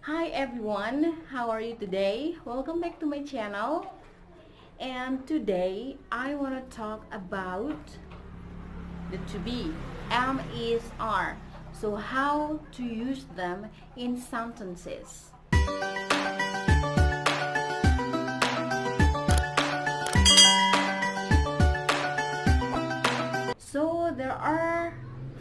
Hi everyone, how are you today? Welcome back to my channel. And today I want to talk about the to be. Am is are. So how to use them in sentences. So there are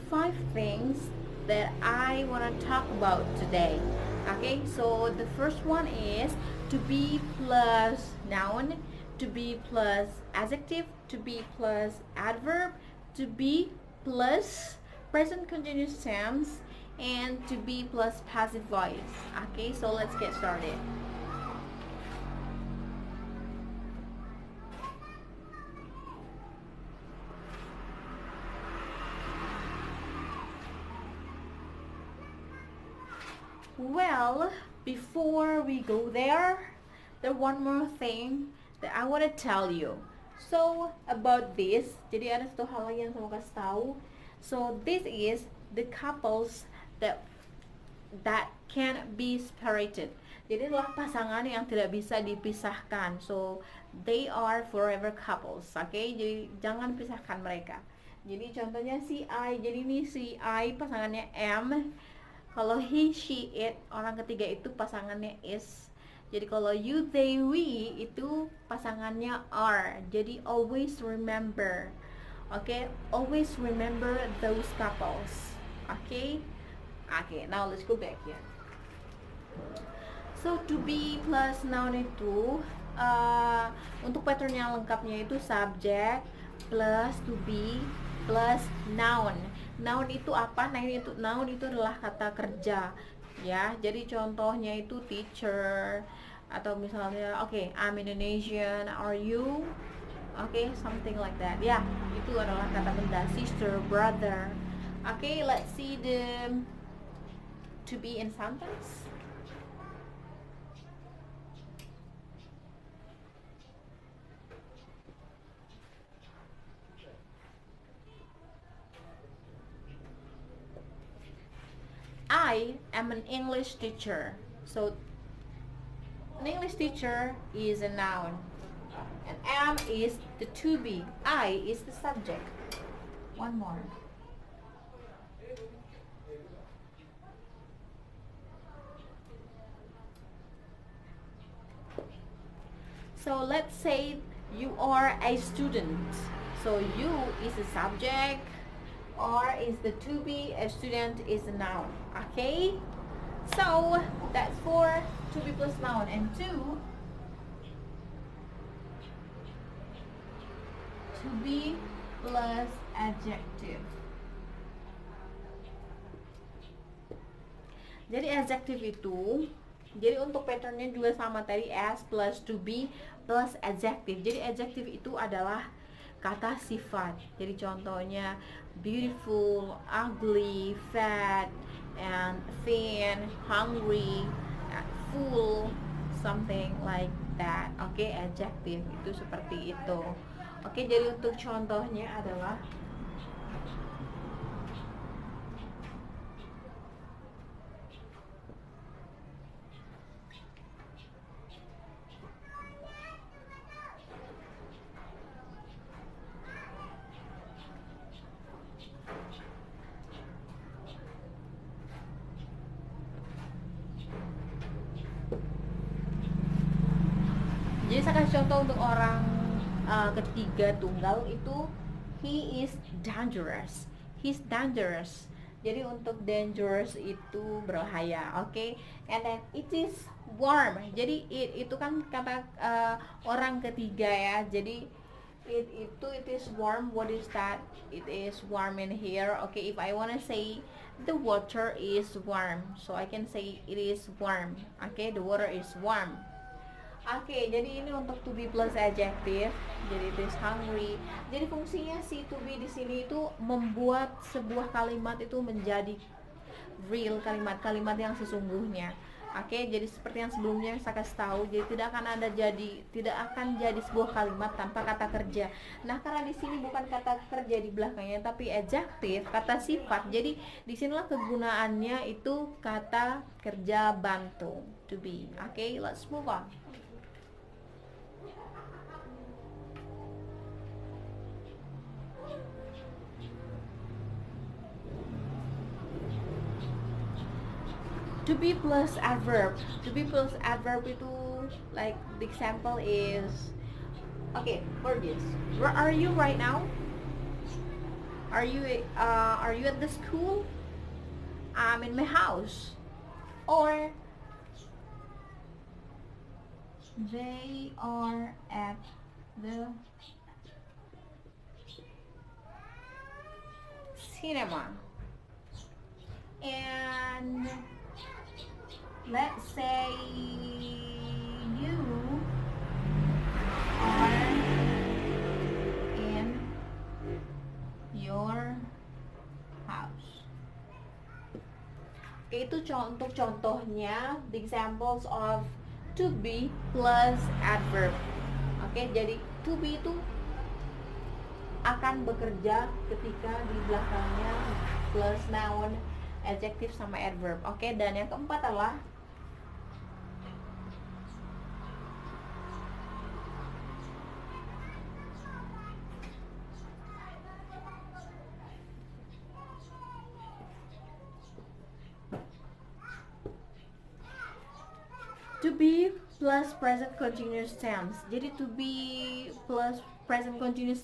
5 things that I want to talk about today. Okay, so the first one is to be plus noun, to be plus adjective, to be plus adverb, to be plus present continuous tense, and to be plus passive voice. Okay, so let's get started. Well, before we go there, there's one more thing that I want to tell you. So, about this, jadi ada satu hal lagi yang saya mau kasih tahu. So, this is the couples that can be separated. Jadi adalah pasangan yang tidak bisa dipisahkan. So, they are forever couples. Oke, jadi jangan pisahkan mereka. Jadi contohnya si I. Jadi ini si I pasangannya M. Kalau he, she, it, orang ketiga itu pasangannya is. Jadi kalau you, they, we itu pasangannya are. Jadi always remember. Okay, always remember those couples. Okay, now let's go back here. So to be plus noun itu untuk pattern yang lengkapnya itu subject plus to be plus noun. Noun itu apa? Noun itu adalah kata kerja, ya. Jadi contohnya itu teacher atau misalnya I'm Indonesian, are you? Something like that. Ya, itu adalah kata benda, sister, brother. Let's see the to be in sentence. I am an English teacher. So an English teacher is a noun, and am is the to be. I is the subject. One more. So let's say you are a student. So you is the subject, are is the to be, a student is a noun. Okay, so that's for to be plus noun. And to be plus adjective. Jadi adjective itu, jadi untuk patternnya juga sama tadi, as plus to be plus adjective. Jadi adjective itu adalah kata sifat. Jadi contohnya beautiful, ugly, fat, and thin, hungry, full, something like that. Adjective itu seperti itu. Jadi untuk contohnya adalah jadi saya kasih contoh untuk orang ketiga tunggal itu, he is dangerous. He's dangerous. Jadi untuk dangerous itu berbahaya. And then it is warm. Jadi it itu kan kata orang ketiga ya. Jadi it is warm. What is that? It is warm in here. If I wanna say the water is warm, so I can say it is warm. The water is warm. Jadi ini untuk to be plus adjective. Jadi it is hungry. Jadi fungsinya si to be di sini itu membuat sebuah kalimat itu menjadi real, kalimat-kalimat yang sesungguhnya. Oke, jadi seperti yang sebelumnya saya kasih tahu, jadi tidak akan jadi sebuah kalimat tanpa kata kerja. Nah, karena di sini bukan kata kerja di belakangnya, tapi adjektif, kata sifat. Jadi disinilah kegunaannya itu kata kerja bantu, to be. Oke, let's move on. To be plus adverb. To be plus adverb itu, like the example is, okay, for this, where are you right now? Are you at the school? I'm in my house. Or they are at the cinema. And let's say you are in your house. Itu untuk contohnya, the examples of to be plus adverb. Oke, jadi to be itu akan bekerja ketika di belakangnya plus noun, adjective sama adverb. Oke, dan yang keempat adalah to be plus present continuous tense. Jadi to be plus present continuous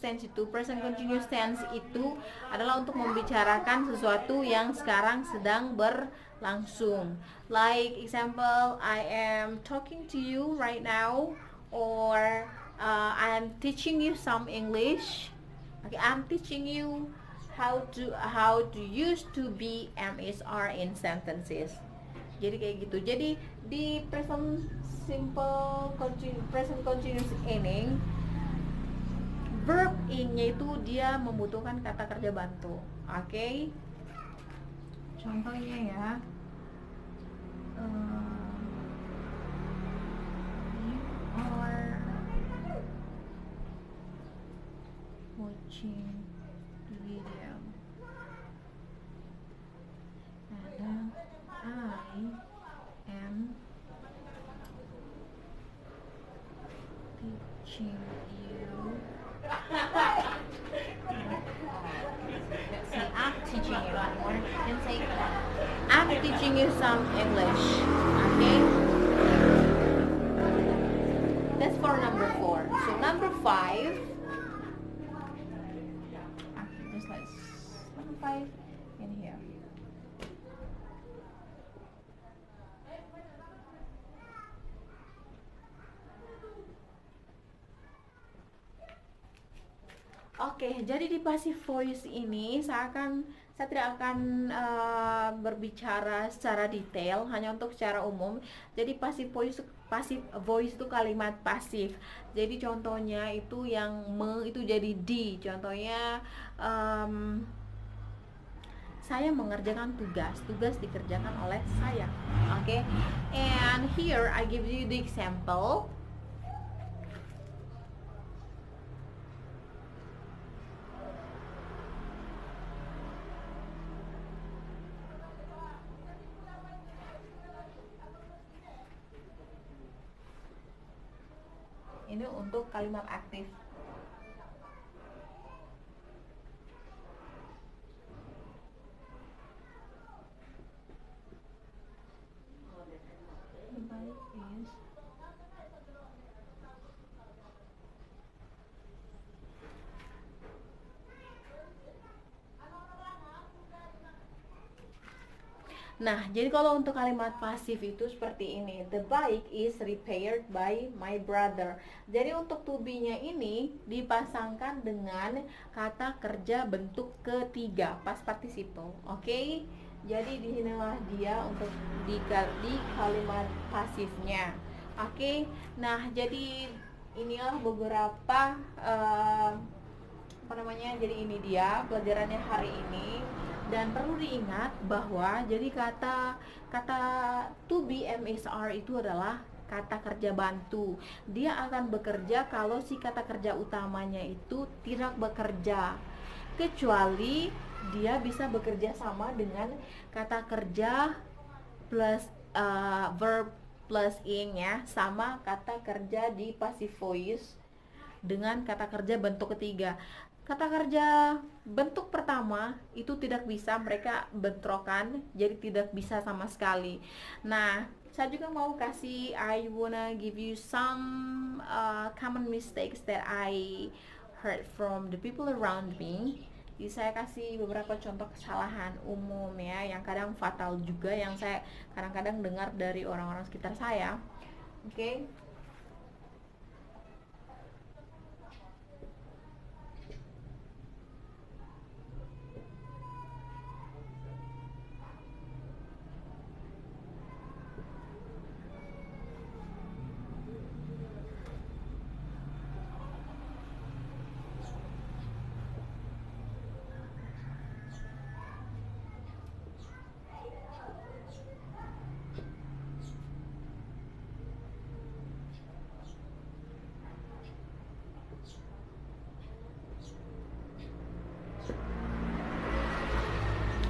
tense itu adalah untuk membicarakan sesuatu yang sekarang sedang berlangsung. Like example, I am talking to you right now, or I am teaching you some English. Okay, I'm teaching you how to use to be and is are in sentences. Jadi kayak gitu. Jadi di present continuous ini, verb in-nya itu dia membutuhkan kata kerja bantu. Oke? Contohnya ya, you are watching the video, and then I am teaching you. Let's say I'm teaching you, or you can say I'm teaching you some English. Okay? That's for number 4. So number 5. Okay, just let's number 5 in here. Oke, jadi di passive voice ini saya tidak akan berbicara secara detail, hanya untuk secara umum. Jadi passive voice itu kalimat pasif. Jadi contohnya itu yang itu jadi di. Contohnya saya mengerjakan tugas dikerjakan oleh saya. Oke. And here I give you the example. Ini untuk kalimat aktif. Nah, jadi kalau untuk kalimat pasif itu seperti ini. The bike is repaired by my brother. Jadi untuk to be-nya ini dipasangkan dengan kata kerja bentuk ketiga, past participle. Oke? Jadi disinilah dia untuk di kalimat pasifnya. Oke? Nah, jadi inilah beberapa jadi ini dia pelajarannya hari ini. Dan perlu diingat bahwa jadi kata kata to be MSR itu adalah kata kerja bantu. Dia akan bekerja kalau si kata kerja utamanya itu tidak bekerja. Kecuali dia bisa bekerja sama dengan kata kerja plus verb plus ing ya, sama kata kerja di passive voice dengan kata kerja bentuk ketiga. Kata kerja bentuk pertama itu tidak bisa mereka bentrokan, jadi tidak bisa sama sekali. Nah, saya juga mau kasih, I wanna give you some common mistakes that I heard from the people around me. Jadi saya kasih beberapa contoh kesalahan umum ya, yang kadang fatal juga, yang saya kadang-kadang dengar dari orang-orang sekitar saya. Oke.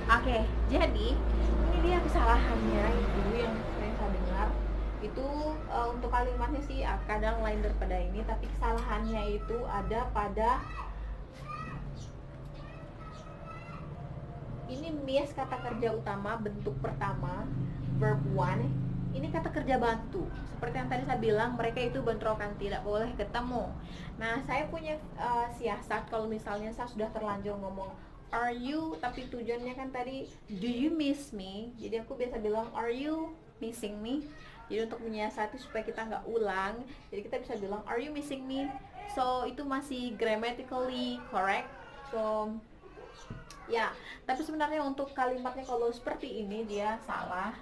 Oke, jadi ini dia kesalahannya itu yang sering saya dengar. Itu untuk kalimatnya sih kadang lain daripada ini, tapi kesalahannya itu ada pada ini miss kata kerja utama bentuk pertama, verb one. Ini kata kerja bantu. Seperti yang tadi saya bilang, mereka itu bentrokan, tidak boleh ketemu. Nah, saya punya siasat kalau misalnya saya sudah terlanjur ngomong are you, tapi tujuannya kan tadi do you miss me, jadi aku biasa bilang are you missing me. Jadi untuk menyiasati supaya kita nggak ulang, jadi kita bisa bilang are you missing me, so itu masih grammatically correct. So ya, tapi sebenarnya untuk kalimatnya kalau seperti ini dia salah.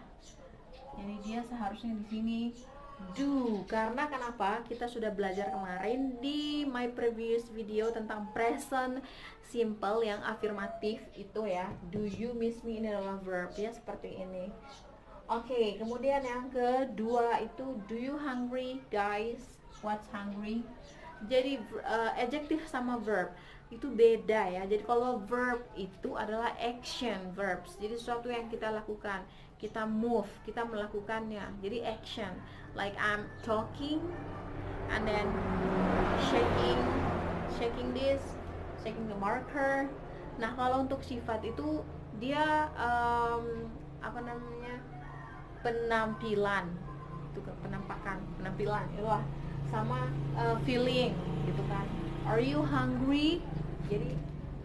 Jadi dia seharusnya di sini do, karena kenapa? Kita sudah belajar kemarin di my previous video tentang present simple yang afirmatif itu ya. Do you miss me ini adalah verb ya, seperti ini. Oke, kemudian yang kedua itu do you hungry guys? What's hungry? Jadi adjective sama verb itu beda ya. Jadi kalau verb itu adalah action verbs. Jadi sesuatu yang kita lakukan, kita move, kita melakukannya. Jadi action. Like I'm talking and then shaking this, shaking the marker. Nah, kalau untuk sifat itu dia apa namanya? Penampilan. Itu penampakan, penampilan itulah sama feeling gitu kan. Are you hungry? Jadi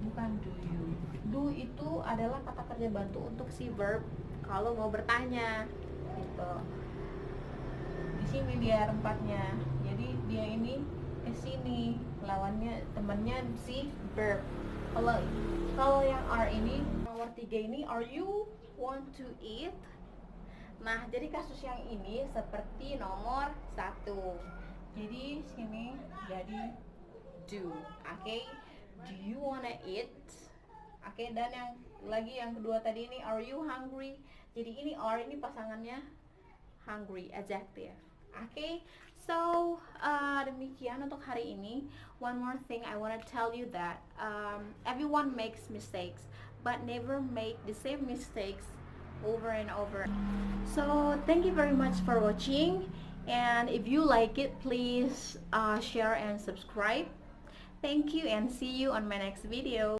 bukan do you. Do itu adalah kata kerja bantu untuk si verb kalau mau bertanya gitu. Di sini dia tempatnya. Jadi dia ini ke sini, lawannya temannya si verb. Kalau yang are ini nomor 3 ini are you want to eat? Nah, jadi kasus yang ini seperti nomor 1. Jadi sini jadi do. Oke. Do you wanna eat? Oke, dan yang kedua tadi ini are you hungry? Jadi ini are ini pasangannya hungry adjective. Oke. So, demikian untuk hari ini. One more thing I wanna tell you that everyone makes mistakes, but never make the same mistakes over and over. So thank you very much for watching, and if you like it, please share and subscribe. Thank you and see you on my next video.